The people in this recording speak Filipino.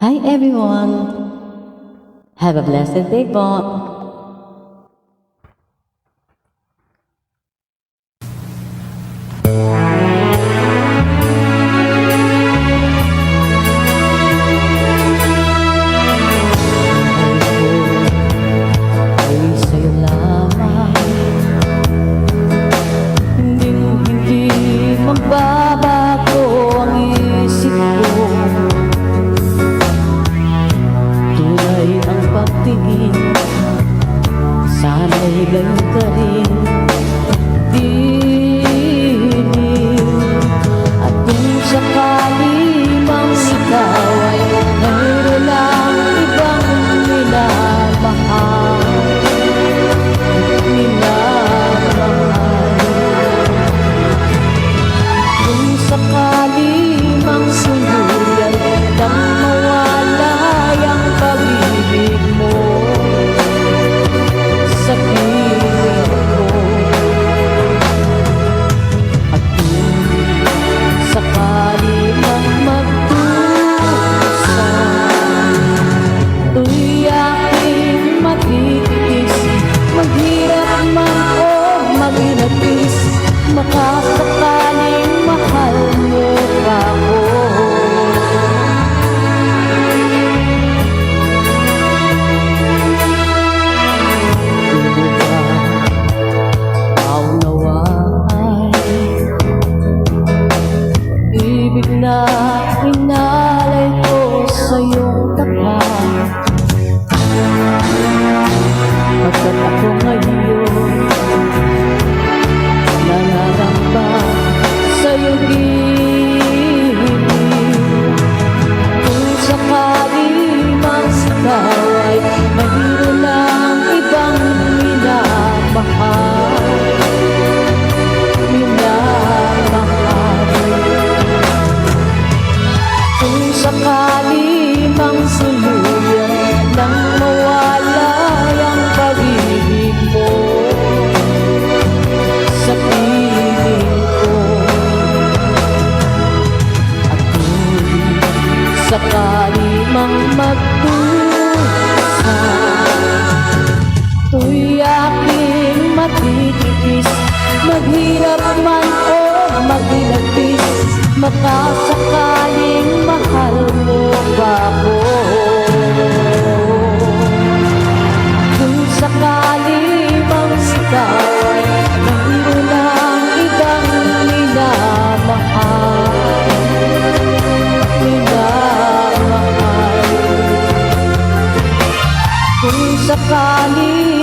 Hi everyone! Have a blessed day po! Ay sa'yo lamang, hindi magbabago ang isip ko. Tunay ang pagtingin, sana'y gayon ka rin. At kung sakali mang ikaw ay mayroon lang ibang minamahal, kung sakali mang suluyan nang mawalay ang pag-ibig mo sa piling ko, at kung sakali mang magdusan, to'y aking matitiis, maghirap man o maginagis, makasakaling mahal mo ako. Ibig na inalay ko sa iyong tapat, pagkat ako ngayon nangaramba sa iyong gilid. Kung sakali mang ikaw ay mayroon lang ibang minamahal, kung sakali mang suluyan nang mawalay ang pag-ibig mo sa piling ko, at kung sakali mang magdusan, to'y aking matitiis, maghirap man o maginagis, makasakaling mahal mo ba ako. Kung sakali mang ikaw ay mayroon lang ibang minamahal, kung sakali